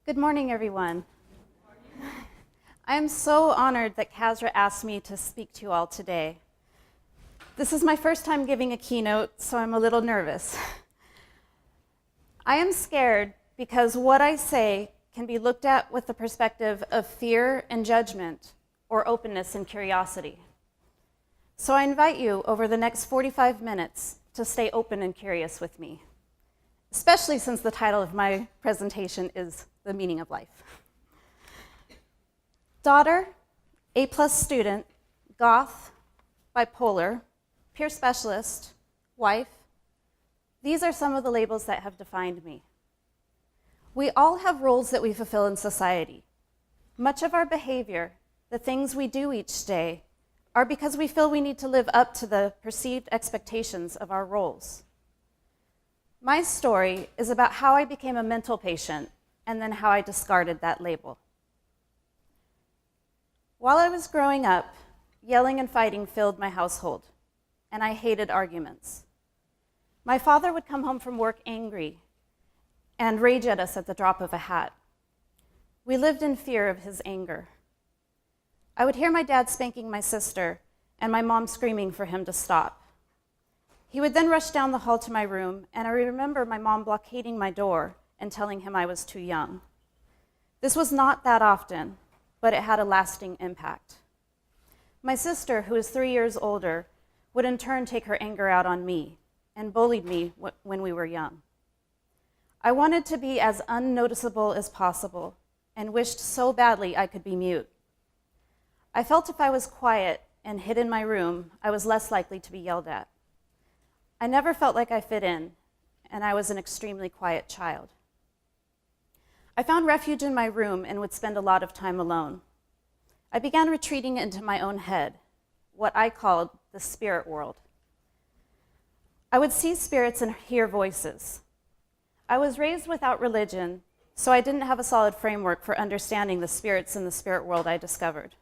Good morning, everyone. I am so honored that CASRA asked me to speak to you all today. This is my first time giving a keynote, so I'm a little nervous. I am scared because what I say can be looked at with the perspective of fear and judgment, or openness and curiosity. So I invite you over the next 45 minutes to stay open and curious with me, especially since the title of my presentation is The Meaning of Life. Daughter, A+ student, goth, bipolar, peer specialist, wife, these are some of the labels that have defined me. We all have roles that we fulfill in society. Much of our behavior, the things we do each day, are because we feel we need to live up to the perceived expectations of our roles. My story is about how I became a mental patient and then how I discarded that label. While I was growing up, yelling and fighting filled my household, and I hated arguments. My father would come home from work angry and rage at us at the drop of a hat. We lived in fear of his anger. I would hear my dad spanking my sister and my mom screaming for him to stop. He would then rush down the hall to my room, and I remember my mom blockading my door and telling him I was too young. This was not that often, but it had a lasting impact. My sister, who is 3 years older, would in turn take her anger out on me and bullied me when we were young. I wanted to be as unnoticeable as possible and wished so badly I could be mute. I felt if I was quiet and hid in my room, I was less likely to be yelled at. I never felt like I fit in, and I was an extremely quiet child. I found refuge in my room and would spend a lot of time alone. I began retreating into my own head, what I called the spirit world. I would see spirits and hear voices. I was raised without religion, so I didn't have a solid framework for understanding the spirits in the spirit world I discovered.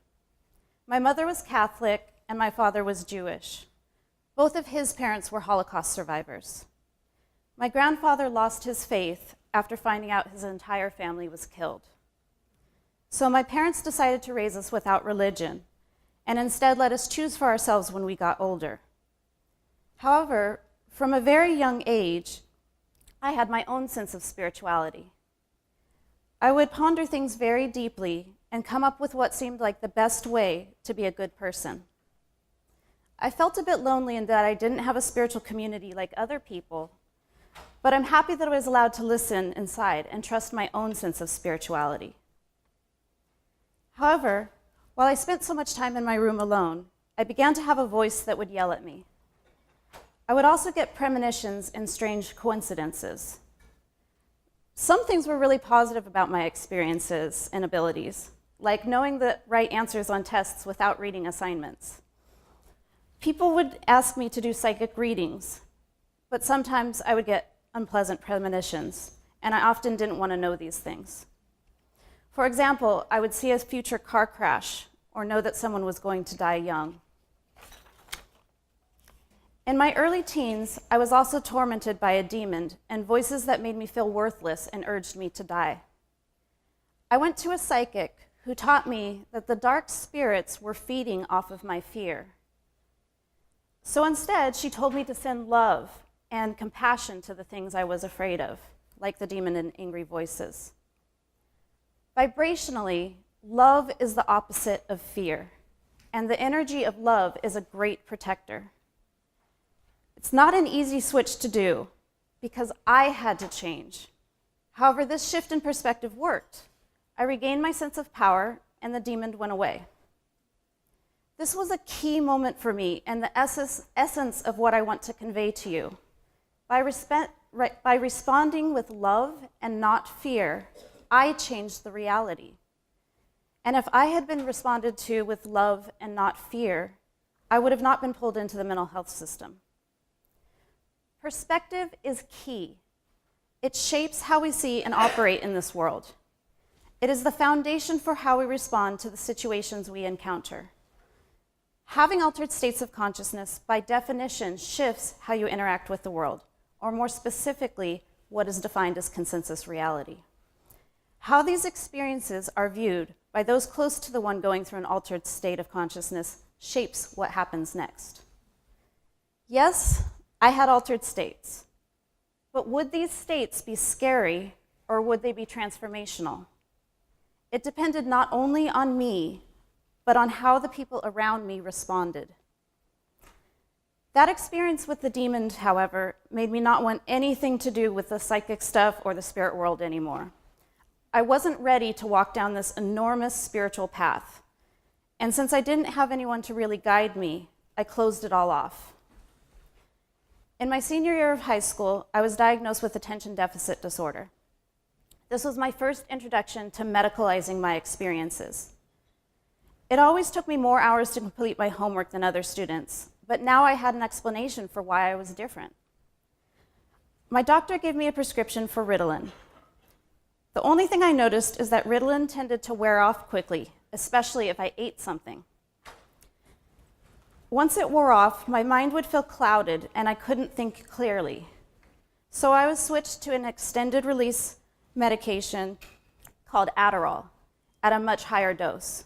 My mother was Catholic and my father was Jewish. Both of his parents were Holocaust survivors. My grandfather lost his faith after finding out his entire family was killed. So my parents decided to raise us without religion and instead let us choose for ourselves when we got older. However, from a very young age, I had my own sense of spirituality. I would ponder things very deeply and come up with what seemed like the best way to be a good person. I felt a bit lonely in that I didn't have a spiritual community like other people, but I'm happy that I was allowed to listen inside and trust my own sense of spirituality. However, while I spent so much time in my room alone, I began to have a voice that would yell at me. I would also get premonitions and strange coincidences. Some things were really positive about my experiences and abilities, like knowing the right answers on tests without reading assignments. People would ask me to do psychic readings, but sometimes I would get unpleasant premonitions, and I often didn't want to know these things. For example, I would see a future car crash or know that someone was going to die young. In my early teens, I was also tormented by a demon and voices that made me feel worthless and urged me to die. I went to a psychic who taught me that the dark spirits were feeding off of my fear. So instead, she told me to send love and compassion to the things I was afraid of, like the demon and angry voices. Vibrationally, love is the opposite of fear, and the energy of love is a great protector. It's not an easy switch to do, because I had to change. However, this shift in perspective worked. I regained my sense of power, and the demon went away. This was a key moment for me and the essence of what I want to convey to you. By responding with love and not fear, I changed the reality. And if I had been responded to with love and not fear, I would have not been pulled into the mental health system. Perspective is key. It shapes how we see and operate in this world. It is the foundation for how we respond to the situations we encounter. Having altered states of consciousness, by definition, shifts how you interact with the world, or more specifically, what is defined as consensus reality. How these experiences are viewed by those close to the one going through an altered state of consciousness shapes what happens next. Yes, I had altered states, but would these states be scary or would they be transformational? It depended not only on me, but on how the people around me responded. That experience with the demon, however, made me not want anything to do with the psychic stuff or the spirit world anymore. I wasn't ready to walk down this enormous spiritual path. And since I didn't have anyone to really guide me, I closed it all off. In my senior year of high school, I was diagnosed with attention deficit disorder. This was my first introduction to medicalizing my experiences. It always took me more hours to complete my homework than other students, but now I had an explanation for why I was different. My doctor gave me a prescription for Ritalin. The only thing I noticed is that Ritalin tended to wear off quickly, especially if I ate something. Once it wore off, my mind would feel clouded and I couldn't think clearly. So I was switched to an extended release medication called Adderall at a much higher dose.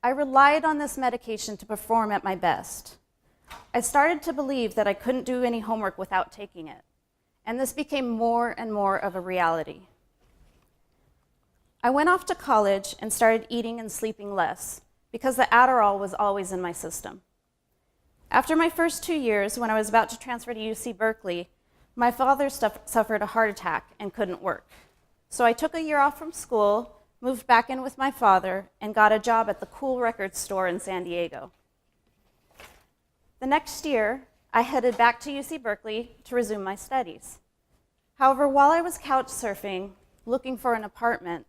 I relied on this medication to perform at my best. I started to believe that I couldn't do any homework without taking it, and this became more and more of a reality. I went off to college and started eating and sleeping less because the Adderall was always in my system. After my first 2 years, when I was about to transfer to UC Berkeley, my father suffered a heart attack and couldn't work. So I took a year off from school, moved back in with my father, and got a job at the cool record store in San Diego. The next year, I headed back to UC Berkeley to resume my studies. However, while I was couch surfing, looking for an apartment,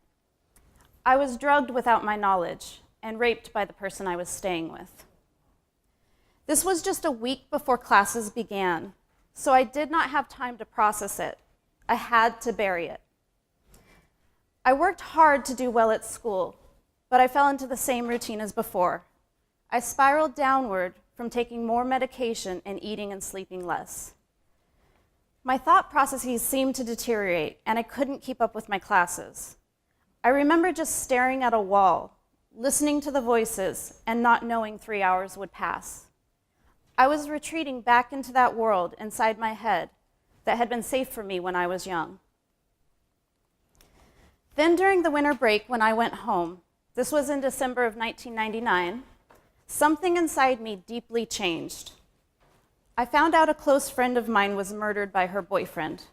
I was drugged without my knowledge and raped by the person I was staying with. This was just a week before classes began, so I did not have time to process it. I had to bury it. I worked hard to do well at school, but I fell into the same routine as before. I spiraled downward from taking more medication and eating and sleeping less. My thought processes seemed to deteriorate, and I couldn't keep up with my classes. I remember just staring at a wall, listening to the voices, and not knowing 3 hours would pass. I was retreating back into that world inside my head that had been safe for me when I was young. Then during the winter break when I went home, this was in December of 1999, something inside me deeply changed. I found out a close friend of mine was murdered by her boyfriend.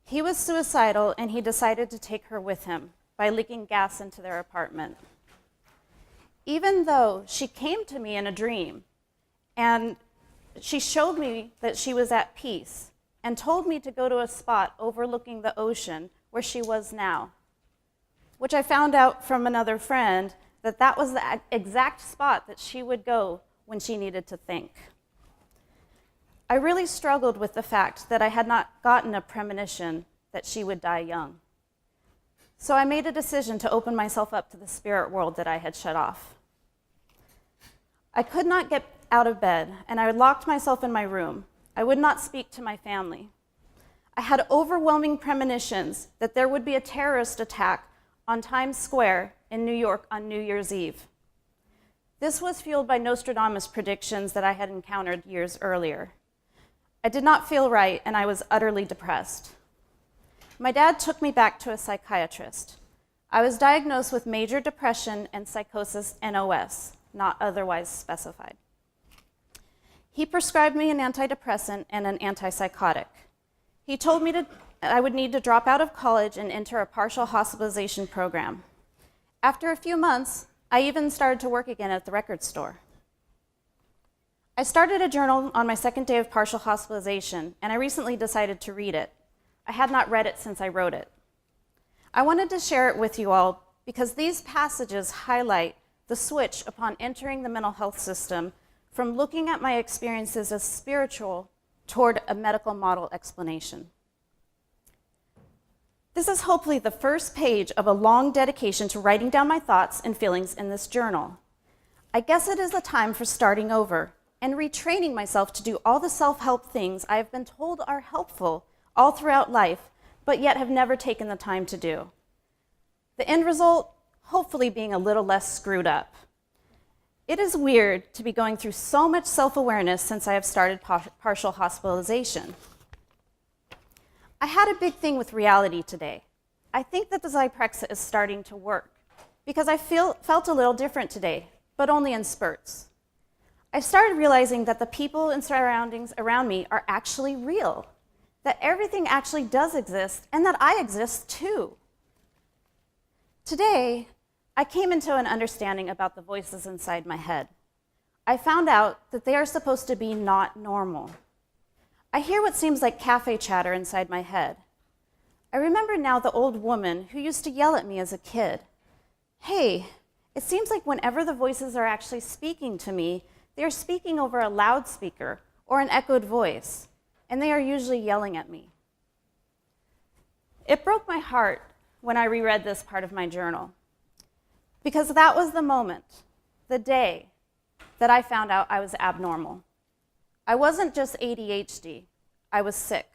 He was suicidal and he decided to take her with him by leaking gas into their apartment. Even though she came to me in a dream and she showed me that she was at peace and told me to go to a spot overlooking the ocean where she was now, which I found out from another friend that that was the exact spot that she would go when she needed to think. I really struggled with the fact that I had not gotten a premonition that she would die young. So I made a decision to open myself up to the spirit world that I had shut off. I could not get out of bed, and I locked myself in my room. I would not speak to my family. I had overwhelming premonitions that there would be a terrorist attack on Times Square in New York on New Year's Eve. This was fueled by Nostradamus predictions that I had encountered years earlier. I did not feel right, and I was utterly depressed. My dad took me back to a psychiatrist. I was diagnosed with major depression and psychosis NOS, not otherwise specified. He prescribed me an antidepressant and an antipsychotic. He told me I would need to drop out of college and enter a partial hospitalization program. After a few months, I even started to work again at the record store. I started a journal on my second day of partial hospitalization, and I recently decided to read it. I had not read it since I wrote it. I wanted to share it with you all because these passages highlight the switch upon entering the mental health system from looking at my experiences as spiritual toward a medical model explanation. This is hopefully the first page of a long dedication to writing down my thoughts and feelings in this journal. I guess it is the time for starting over and retraining myself to do all the self-help things I have been told are helpful all throughout life, but yet have never taken the time to do. The end result, hopefully being a little less screwed up. It is weird to be going through so much self-awareness since I have started partial hospitalization. I had a big thing with reality today. I think that the Zyprexa is starting to work because I felt a little different today, but only in spurts. I started realizing that the people and surroundings around me are actually real, that everything actually does exist, and that I exist too. Today, I came into an understanding about the voices inside my head. I found out that they are supposed to be not normal. I hear what seems like cafe chatter inside my head. I remember now the old woman who used to yell at me as a kid. Hey, it seems like whenever the voices are actually speaking to me, they are speaking over a loudspeaker or an echoed voice, and they are usually yelling at me. It broke my heart when I reread this part of my journal, because that was the moment, the day, that I found out I was abnormal. I wasn't just ADHD, I was sick.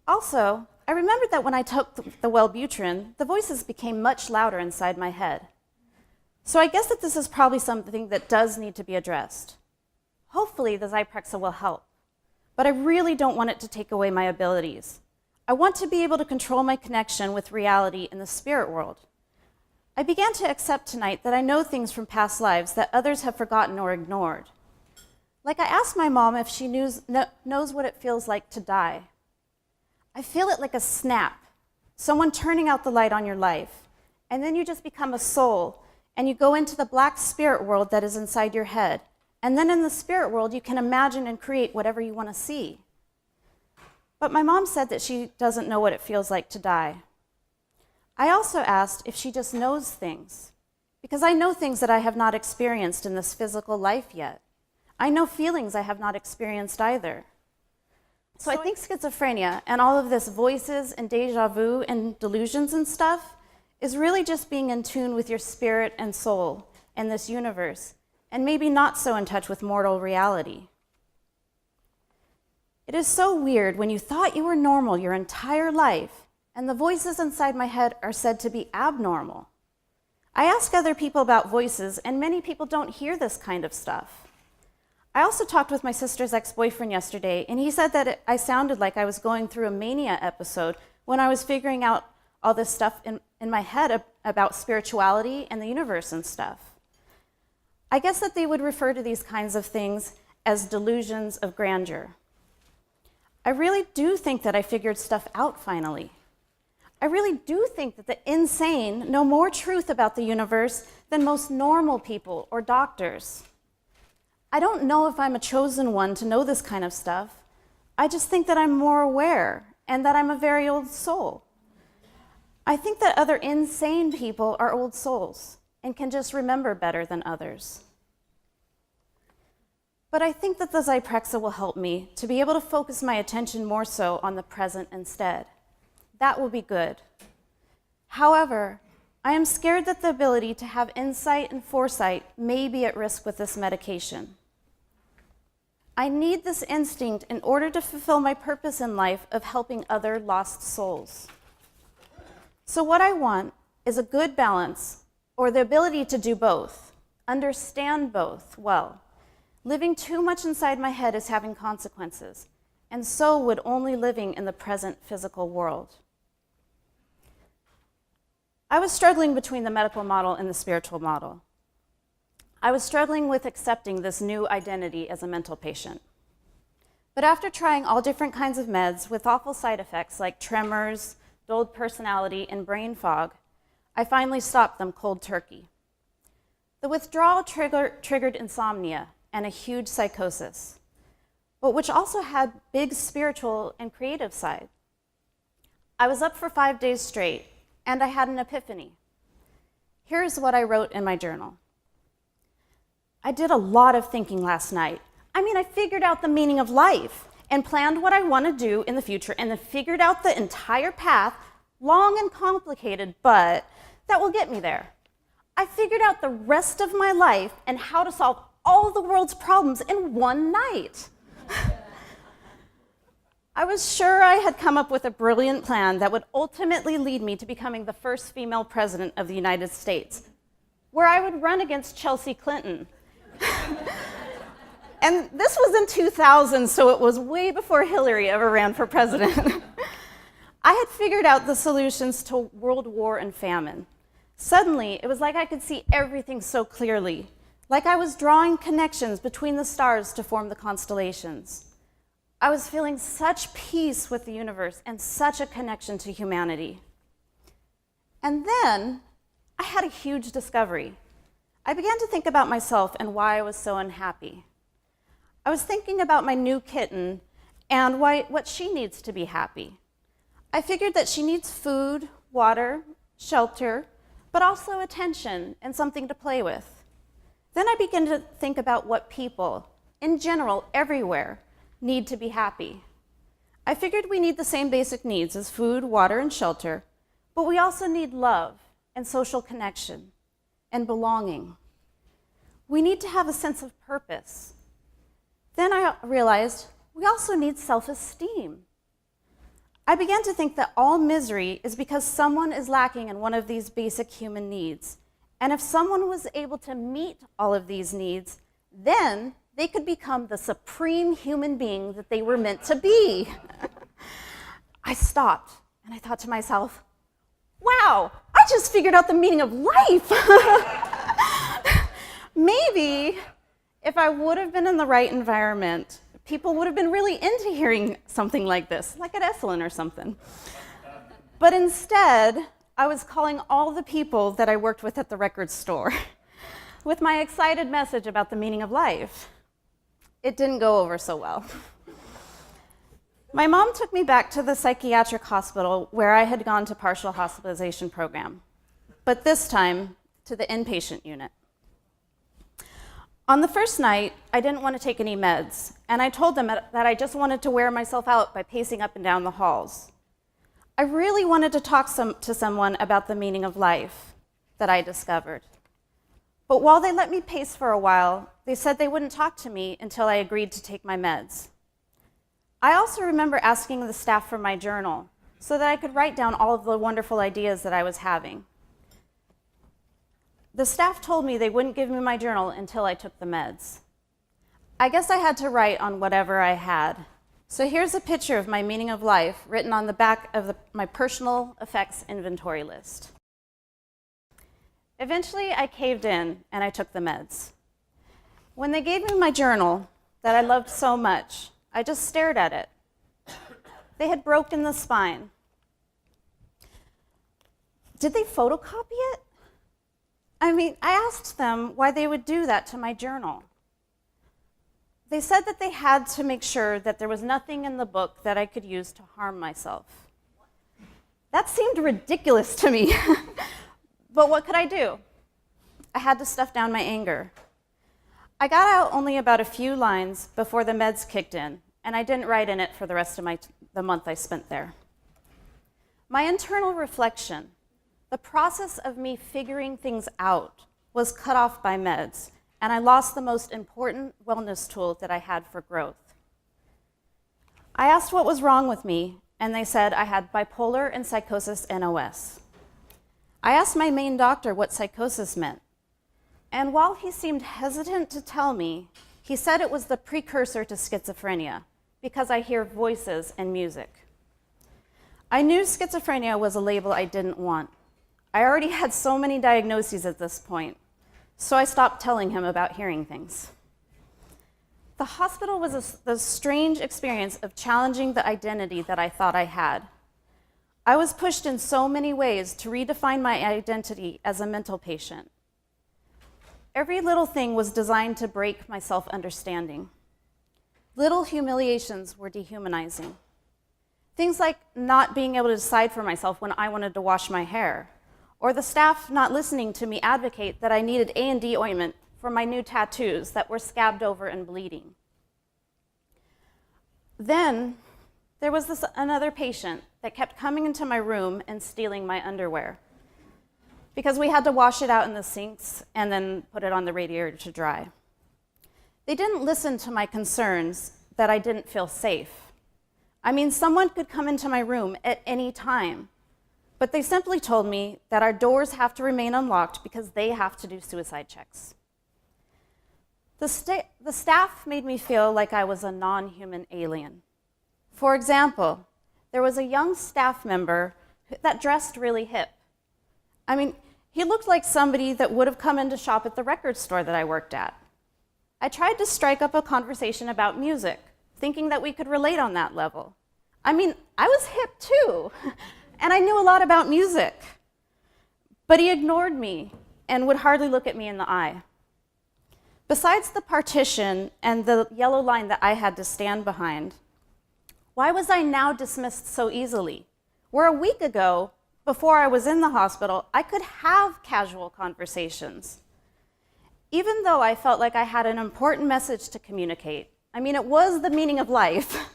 Also, I remembered that when I took the Wellbutrin, the voices became much louder inside my head. So I guess that this is probably something that does need to be addressed. Hopefully the Zyprexa will help, but I really don't want it to take away my abilities. I want to be able to control my connection with reality in the spirit world. I began to accept tonight that I know things from past lives that others have forgotten or ignored. Like I asked my mom if she knows what it feels like to die. I feel it like a snap, someone turning out the light on your life, and then you just become a soul, and you go into the black spirit world that is inside your head. And then in the spirit world, you can imagine and create whatever you want to see. But my mom said that she doesn't know what it feels like to die. I also asked if she just knows things, because I know things that I have not experienced in this physical life yet. I know feelings I have not experienced either. So I think schizophrenia and all of this voices and deja vu and delusions and stuff is really just being in tune with your spirit and soul in this universe, and maybe not so in touch with mortal reality. It is so weird when you thought you were normal your entire life, and the voices inside my head are said to be abnormal. I ask other people about voices, and many people don't hear this kind of stuff. I also talked with my sister's ex-boyfriend yesterday, and he said that I sounded like I was going through a mania episode when I was figuring out all this stuff in my head about spirituality and the universe and stuff. I guess that they would refer to these kinds of things as delusions of grandeur. I really do think that I figured stuff out finally. I really do think that the insane know more truth about the universe than most normal people or doctors. I don't know if I'm a chosen one to know this kind of stuff. I just think that I'm more aware and that I'm a very old soul. I think that other insane people are old souls and can just remember better than others. But I think that the Zyprexa will help me to be able to focus my attention more so on the present instead. That will be good. However, I am scared that the ability to have insight and foresight may be at risk with this medication. I need this instinct in order to fulfill my purpose in life of helping other lost souls. So what I want is a good balance, or the ability to do both, understand both well. Living too much inside my head is having consequences, and so would only living in the present physical world. I was struggling between the medical model and the spiritual model. I was struggling with accepting this new identity as a mental patient. But after trying all different kinds of meds with awful side effects like tremors, dulled personality, and brain fog, I finally stopped them cold turkey. The withdrawal triggered insomnia and a huge psychosis, but which also had big spiritual and creative side. I was up for 5 days straight, and I had an epiphany. Here's what I wrote in my journal. I did a lot of thinking last night. I figured out the meaning of life and planned what I want to do in the future, and then figured out the entire path, long and complicated, but that will get me there. I figured out the rest of my life and how to solve all the world's problems in one night. I was sure I had come up with a brilliant plan that would ultimately lead me to becoming the first female president of the United States, where I would run against Chelsea Clinton. And this was in 2000, so it was way before Hillary ever ran for president. I had figured out the solutions to world war and famine. Suddenly, it was like I could see everything so clearly, like I was drawing connections between the stars to form the constellations. I was feeling such peace with the universe and such a connection to humanity. And then I had a huge discovery. I began to think about myself and why I was so unhappy. I was thinking about my new kitten and what she needs to be happy. I figured that she needs food, water, shelter, but also attention and something to play with. Then I began to think about what people, in general, everywhere, need to be happy. I figured we need the same basic needs as food, water, and shelter, but we also need love and social connection and belonging. We need to have a sense of purpose. Then I realized we also need self-esteem. I began to think that all misery is because someone is lacking in one of these basic human needs. And if someone was able to meet all of these needs, then they could become the supreme human being that they were meant to be. I stopped and I thought to myself, wow, I just figured out the meaning of life. Maybe if I would have been in the right environment, people would have been really into hearing something like this, like at Esalen or something. But instead, I was calling all the people that I worked with at the record store with my excited message about the meaning of life. It didn't go over so well. My mom took me back to the psychiatric hospital where I had gone to partial hospitalization program, but this time to the inpatient unit. On the first night, I didn't want to take any meds, and I told them that I just wanted to wear myself out by pacing up and down the halls. I really wanted to talk to someone about the meaning of life that I discovered. But while they let me pace for a while, they said they wouldn't talk to me until I agreed to take my meds. I also remember asking the staff for my journal so that I could write down all of the wonderful ideas that I was having. The staff told me they wouldn't give me my journal until I took the meds. I guess I had to write on whatever I had. So here's a picture of my meaning of life written on the back of my personal effects inventory list. Eventually, I caved in and I took the meds. When they gave me my journal that I loved so much, I just stared at it. They had broken the spine. Did they photocopy it? I asked them why they would do that to my journal. They said that they had to make sure that there was nothing in the book that I could use to harm myself. That seemed ridiculous to me. But what could I do? I had to stuff down my anger. I got out only about a few lines before the meds kicked in, and I didn't write in it for the rest of the month I spent there. My internal reflection, the process of me figuring things out, was cut off by meds, and I lost the most important wellness tool that I had for growth. I asked what was wrong with me, and they said I had bipolar and psychosis NOS. I asked my main doctor what psychosis meant, and while he seemed hesitant to tell me, he said it was the precursor to schizophrenia, because I hear voices and music. I knew schizophrenia was a label I didn't want. I already had so many diagnoses at this point, so I stopped telling him about hearing things. The hospital was a strange experience of challenging the identity that I thought I had. I was pushed in so many ways to redefine my identity as a mental patient. Every little thing was designed to break my self-understanding. Little humiliations were dehumanizing. Things like not being able to decide for myself when I wanted to wash my hair, or the staff not listening to me advocate that I needed A&D ointment for my new tattoos that were scabbed over and bleeding. Then there was another patient that kept coming into my room and stealing my underwear because we had to wash it out in the sinks and then put it on the radiator to dry. They didn't listen to my concerns that I didn't feel safe. I mean, someone could come into my room at any time, but they simply told me that our doors have to remain unlocked because they have to do suicide checks. The staff made me feel like I was a non-human alien. For example, there was a young staff member that dressed really hip. I mean, he looked like somebody that would have come in to shop at the record store that I worked at. I tried to strike up a conversation about music, thinking that we could relate on that level. I mean, I was hip too, and I knew a lot about music. But he ignored me and would hardly look at me in the eye. Besides the partition and the yellow line that I had to stand behind, why was I now dismissed so easily? Where a week ago, before I was in the hospital, I could have casual conversations. Even though I felt like I had an important message to communicate, I mean, it was the meaning of life,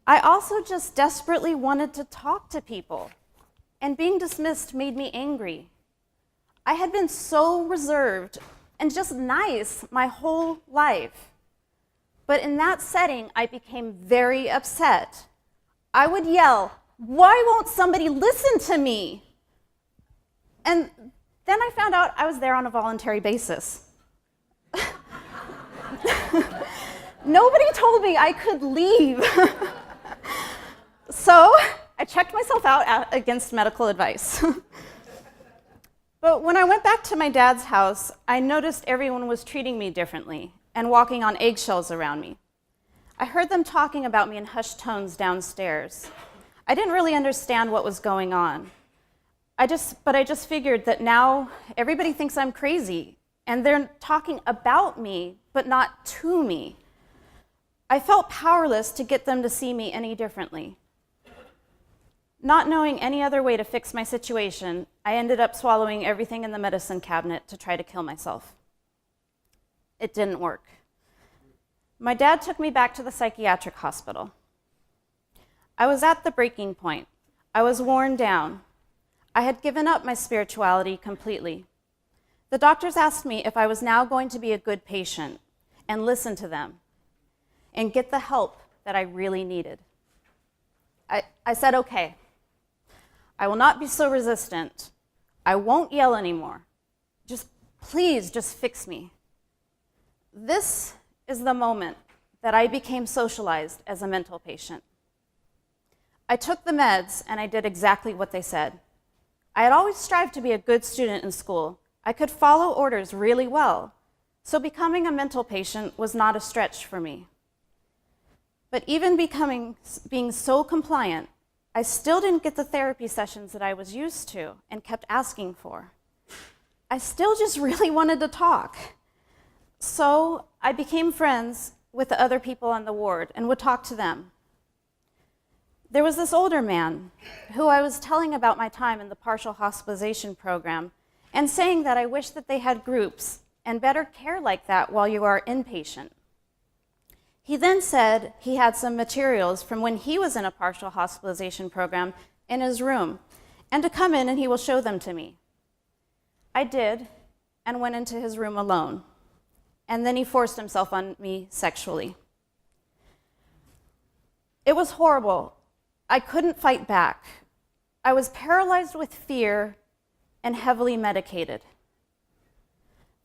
I also just desperately wanted to talk to people, and being dismissed made me angry. I had been so reserved and just nice my whole life. But in that setting, I became very upset. I would yell, "Why won't somebody listen to me?" And then I found out I was there on a voluntary basis. Nobody told me I could leave. So I checked myself out against medical advice. But when I went back to my dad's house, I noticed everyone was treating me differently and walking on eggshells around me. I heard them talking about me in hushed tones downstairs. I didn't really understand what was going on. But I just figured that now everybody thinks I'm crazy, and they're talking about me, but not to me. I felt powerless to get them to see me any differently. Not knowing any other way to fix my situation, I ended up swallowing everything in the medicine cabinet to try to kill myself. It didn't work. My dad took me back to the psychiatric hospital. I was at the breaking point. I was worn down. I had given up my spirituality completely. The doctors asked me if I was now going to be a good patient and listen to them and get the help that I really needed. I said, okay. I will not be so resistant. I won't yell anymore. Please, just fix me. This is the moment that I became socialized as a mental patient. I took the meds and I did exactly what they said. I had always strived to be a good student in school. I could follow orders really well, so becoming a mental patient was not a stretch for me. But even being so compliant, I still didn't get the therapy sessions that I was used to and kept asking for. I still just really wanted to talk. So I became friends with the other people on the ward and would talk to them. There was this older man who I was telling about my time in the partial hospitalization program and saying that I wish that they had groups and better care like that while you are inpatient. He then said he had some materials from when he was in a partial hospitalization program in his room, and to come in and he will show them to me. I did, and went into his room alone. And then he forced himself on me sexually. It was horrible. I couldn't fight back. I was paralyzed with fear and heavily medicated.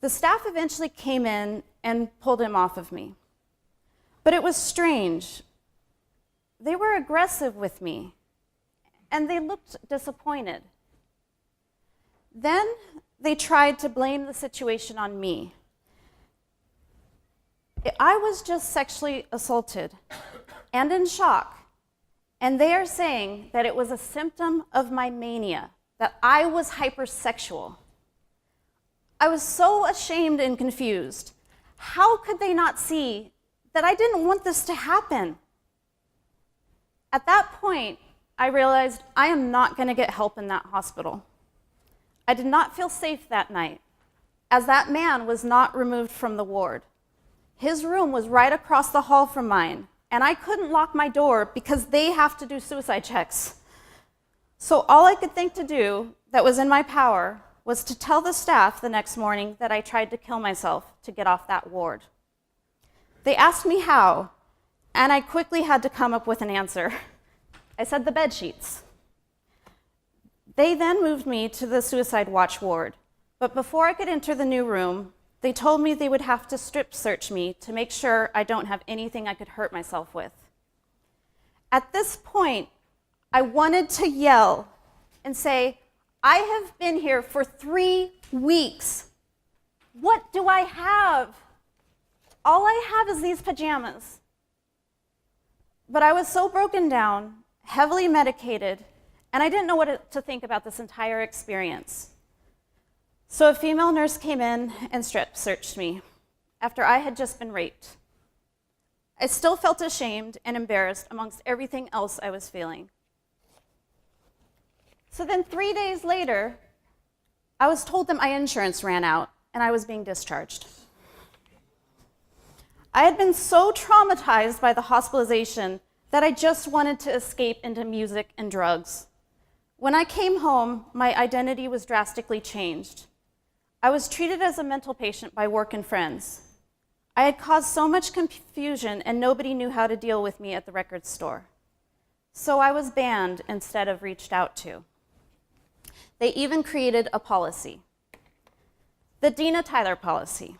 The staff eventually came in and pulled him off of me. But it was strange. They were aggressive with me, and they looked disappointed. Then they tried to blame the situation on me. I was just sexually assaulted and in shock, and they are saying that it was a symptom of my mania, that I was hypersexual. I was so ashamed and confused. How could they not see that I didn't want this to happen? At that point, I realized I am not going to get help in that hospital. I did not feel safe that night, as that man was not removed from the ward. His room was right across the hall from mine, and I couldn't lock my door because they have to do suicide checks. So all I could think to do that was in my power was to tell the staff the next morning that I tried to kill myself to get off that ward. They asked me how, and I quickly had to come up with an answer. I said the bed sheets. They then moved me to the suicide watch ward, but before I could enter the new room, they told me they would have to strip search me to make sure I don't have anything I could hurt myself with. At this point, I wanted to yell and say, I have been here for 3 weeks. What do I have? All I have is these pajamas. But I was so broken down, heavily medicated, and I didn't know what to think about this entire experience. So a female nurse came in and strip searched me after I had just been raped. I still felt ashamed and embarrassed amongst everything else I was feeling. So then 3 days later, I was told that my insurance ran out and I was being discharged. I had been so traumatized by the hospitalization that I just wanted to escape into music and drugs. When I came home, my identity was drastically changed. I was treated as a mental patient by work and friends. I had caused so much confusion and nobody knew how to deal with me at the record store. So I was banned instead of reached out to. They even created a policy, the Dina Tyler policy.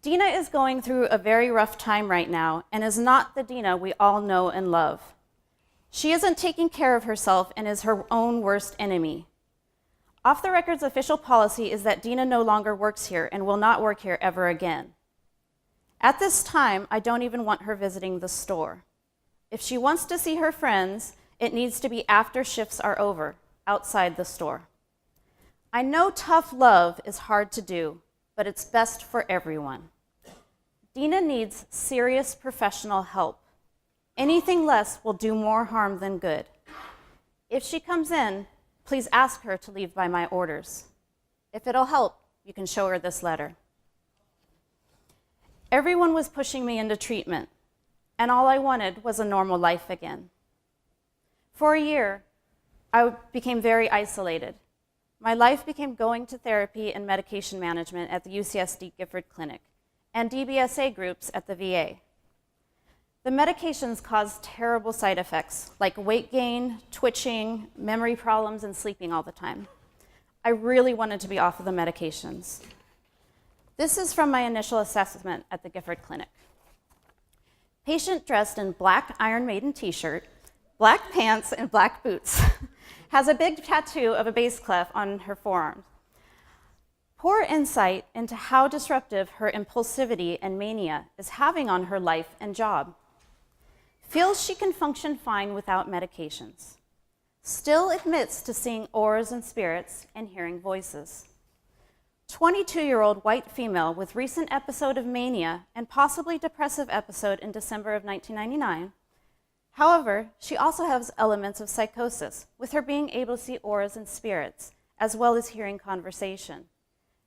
Dina is going through a very rough time right now and is not the Dina we all know and love. She isn't taking care of herself and is her own worst enemy. Off the Record's official policy is that Dina no longer works here and will not work here ever again. At this time, I don't even want her visiting the store. If she wants to see her friends, it needs to be after shifts are over, outside the store. I know tough love is hard to do, but it's best for everyone. Dina needs serious professional help. Anything less will do more harm than good. If she comes in, please ask her to leave by my orders. If it'll help, you can show her this letter. Everyone was pushing me into treatment, and all I wanted was a normal life again. For a year, I became very isolated. My life became going to therapy and medication management at the UCSD Gifford Clinic and DBSA groups at the VA. The medications caused terrible side effects like weight gain, twitching, memory problems, and sleeping all the time. I really wanted to be off of the medications. This is from my initial assessment at the Gifford Clinic. Patient dressed in black Iron Maiden t-shirt, black pants, and black boots, has a big tattoo of a bass clef on her forearm. Poor insight into how disruptive her impulsivity and mania is having on her life and job. Feels she can function fine without medications. Still admits to seeing auras and spirits and hearing voices. 22-year-old white female with recent episode of mania and possibly depressive episode in December of 1999. However, she also has elements of psychosis, with her being able to see auras and spirits, as well as hearing conversation.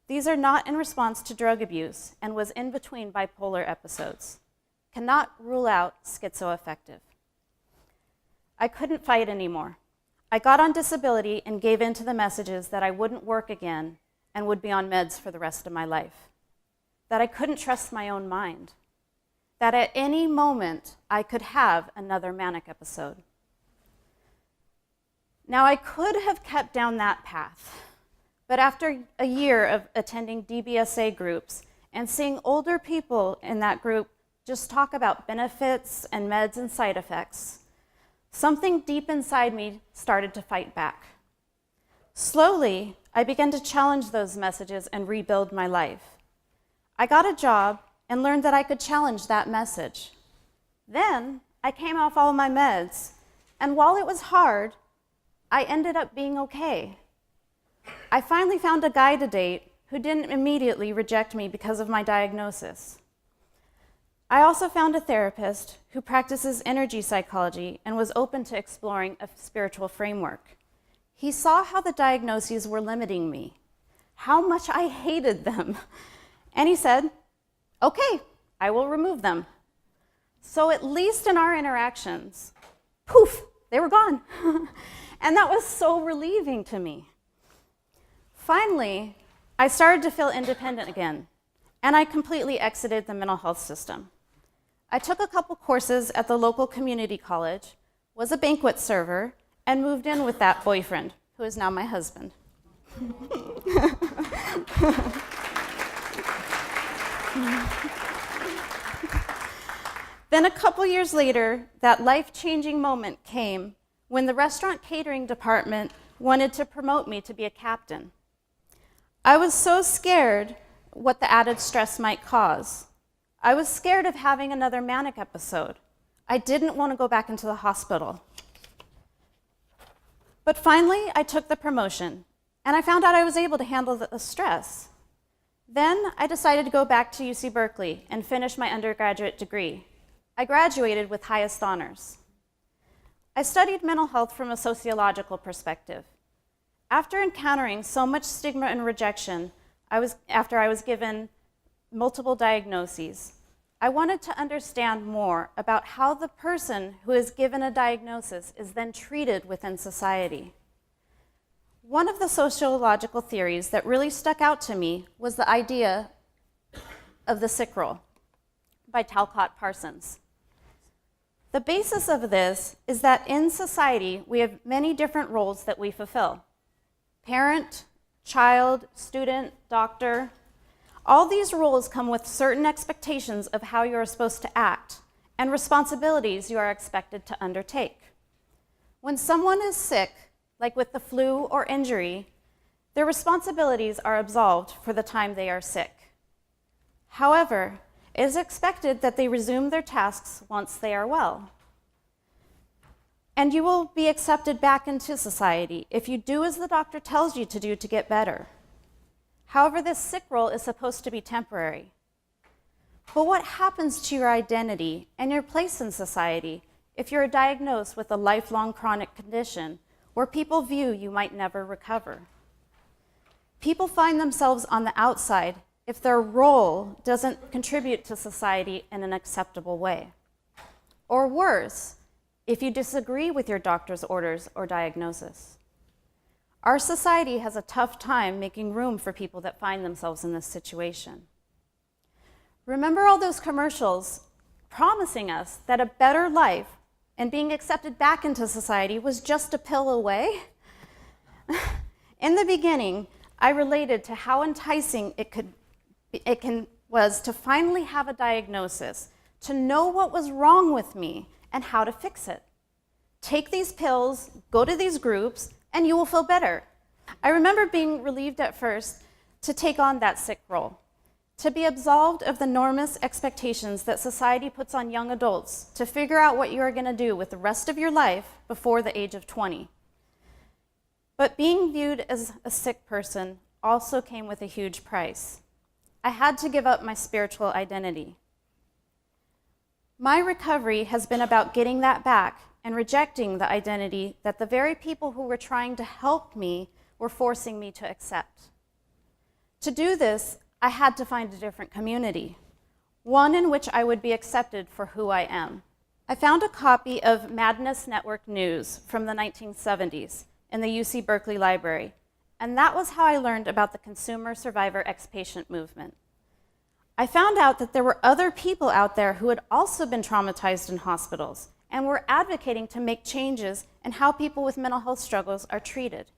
These are not in response to drug abuse and was in between bipolar episodes. Cannot rule out schizoaffective. I couldn't fight anymore. I got on disability and gave in to the messages that I wouldn't work again and would be on meds for the rest of my life. That I couldn't trust my own mind. That at any moment I could have another manic episode. Now I could have kept down that path, but after a year of attending DBSA groups and seeing older people in that group just talk about benefits and meds and side effects, something deep inside me started to fight back. Slowly, I began to challenge those messages and rebuild my life. I got a job and learned that I could challenge that message. Then, I came off all my meds, and while it was hard, I ended up being okay. I finally found a guy to date who didn't immediately reject me because of my diagnosis. I also found a therapist who practices energy psychology and was open to exploring a spiritual framework. He saw how the diagnoses were limiting me, how much I hated them, and he said, okay, I will remove them. So at least in our interactions, poof, they were gone. And that was so relieving to me. Finally, I started to feel independent again, and I completely exited the mental health system. I took a couple courses at the local community college, was a banquet server, and moved in with that boyfriend, who is now my husband. Then a couple years later, that life-changing moment came when the restaurant catering department wanted to promote me to be a captain. I was so scared what the added stress might cause. I was scared of having another manic episode. I didn't want to go back into the hospital. But finally, I took the promotion, and I found out I was able to handle the stress. Then I decided to go back to UC Berkeley and finish my undergraduate degree. I graduated with highest honors. I studied mental health from a sociological perspective. After encountering so much stigma and rejection, after I was given multiple diagnoses, I wanted to understand more about how the person who is given a diagnosis is then treated within society. One of the sociological theories that really stuck out to me was the idea of the sick role by Talcott Parsons. The basis of this is that in society, we have many different roles that we fulfill. Parent, child, student, doctor. All these roles come with certain expectations of how you are supposed to act and responsibilities you are expected to undertake. When someone is sick, like with the flu or injury, their responsibilities are absolved for the time they are sick. However, it is expected that they resume their tasks once they are well. And you will be accepted back into society if you do as the doctor tells you to do to get better. However, this sick role is supposed to be temporary. But what happens to your identity and your place in society if you're diagnosed with a lifelong chronic condition where people view you might never recover? People find themselves on the outside if their role doesn't contribute to society in an acceptable way. Or worse, if you disagree with your doctor's orders or diagnosis. Our society has a tough time making room for people that find themselves in this situation. Remember all those commercials promising us that a better life and being accepted back into society was just a pill away? In the beginning, I related to how enticing it was to finally have a diagnosis, to know what was wrong with me and how to fix it. Take these pills, go to these groups, and you will feel better. I remember being relieved at first to take on that sick role, to be absolved of the enormous expectations that society puts on young adults to figure out what you are going to do with the rest of your life before the age of 20. But being viewed as a sick person also came with a huge price. I had to give up my spiritual identity. My recovery has been about getting that back and rejecting the identity that the very people who were trying to help me were forcing me to accept. To do this, I had to find a different community, one in which I would be accepted for who I am. I found a copy of Madness Network News from the 1970s in the UC Berkeley Library, and that was how I learned about the consumer survivor ex-patient movement. I found out that there were other people out there who had also been traumatized in hospitals and were advocating to make changes in how people with mental health struggles are treated.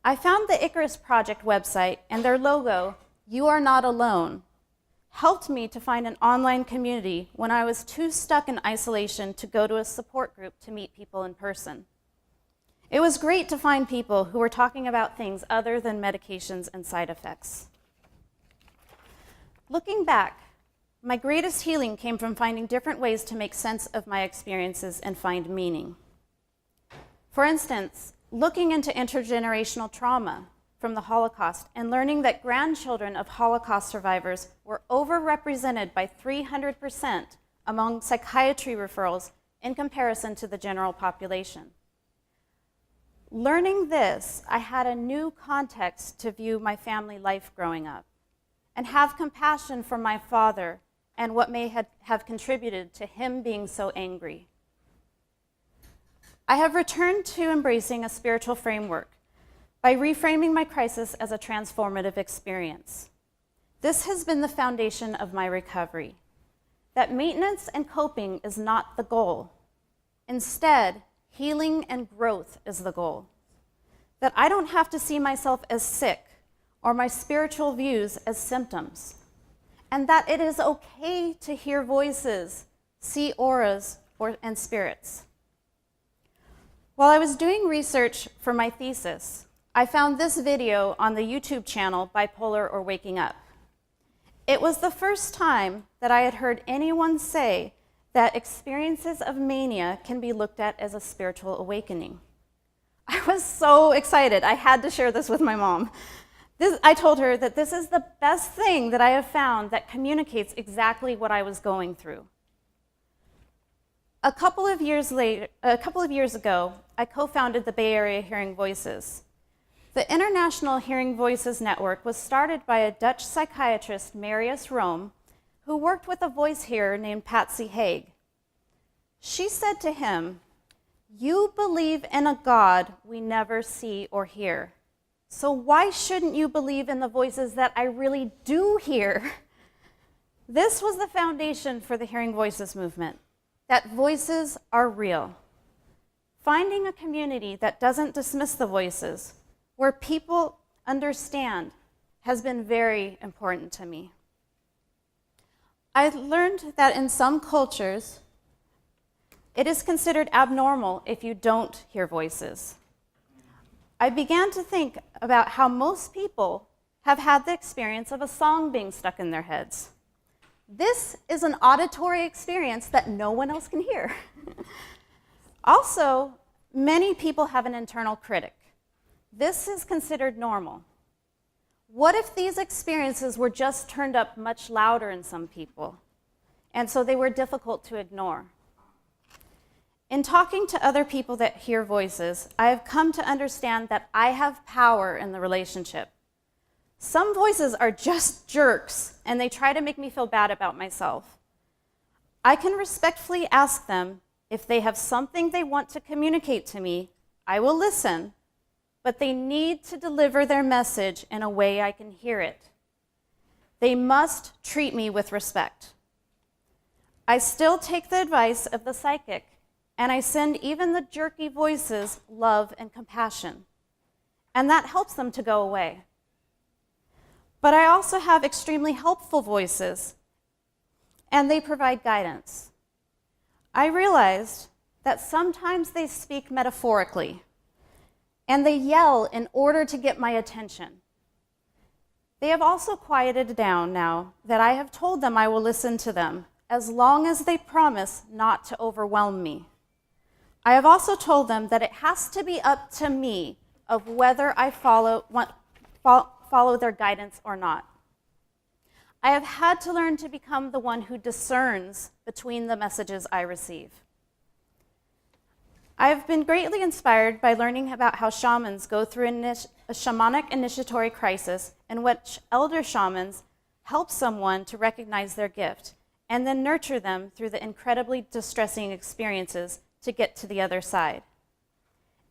I found the Icarus Project website and their logo, "You Are Not Alone," helped me to find an online community when I was too stuck in isolation to go to a support group to meet people in person. It was great to find people who were talking about things other than medications and side effects. Looking back, my greatest healing came from finding different ways to make sense of my experiences and find meaning. For instance, looking into intergenerational trauma from the Holocaust and learning that grandchildren of Holocaust survivors were overrepresented by 300% among psychiatry referrals in comparison to the general population. Learning this, I had a new context to view my family life growing up and have compassion for my father and what may have contributed to him being so angry. I have returned to embracing a spiritual framework by reframing my crisis as a transformative experience. This has been the foundation of my recovery. that maintenance and coping is not the goal. Instead, healing and growth is the goal. That I don't have to see myself as sick or my spiritual views as symptoms. And that it is okay to hear voices, see auras, and spirits. While I was doing research for my thesis, I found this video on the YouTube channel Bipolar or Waking Up. It was the first time that I had heard anyone say that experiences of mania can be looked at as a spiritual awakening. I was so excited. I had to share this with my mom. I told her that this is the best thing that I have found that communicates exactly what I was going through. A couple of years ago, I co-founded the Bay Area Hearing Voices. The International Hearing Voices Network was started by a Dutch psychiatrist, Marius Room, who worked with a voice hearer named Patsy Haig. She said to him, "You believe in a God we never see or hear. So why shouldn't you believe in the voices that I really do hear?" This was the foundation for the Hearing Voices movement, that voices are real. Finding a community that doesn't dismiss the voices, where people understand, has been very important to me. I learned that in some cultures, it is considered abnormal if you don't hear voices. I began to think about how most people have had the experience of a song being stuck in their heads. This is an auditory experience that no one else can hear. Also, many people have an internal critic. This is considered normal. What if these experiences were just turned up much louder in some people, and so they were difficult to ignore? In talking to other people that hear voices, I have come to understand that I have power in the relationship. Some voices are just jerks, and they try to make me feel bad about myself. I can respectfully ask them if they have something they want to communicate to me. I will listen, but they need to deliver their message in a way I can hear it. They must treat me with respect. I still take the advice of the psychic, and I send even the jerky voices love and compassion, and that helps them to go away. But I also have extremely helpful voices, and they provide guidance. I realized that sometimes they speak metaphorically, and they yell in order to get my attention. They have also quieted down now that I have told them I will listen to them, as long as they promise not to overwhelm me. I have also told them that it has to be up to me of whether I follow their guidance or not. I have had to learn to become the one who discerns between the messages I receive. I have been greatly inspired by learning about how shamans go through a shamanic initiatory crisis in which elder shamans help someone to recognize their gift and then nurture them through the incredibly distressing experiences to get to the other side.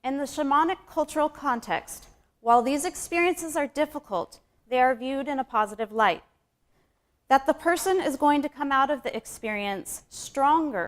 In the shamanic cultural context, while these experiences are difficult, they are viewed in a positive light. That the person is going to come out of the experience stronger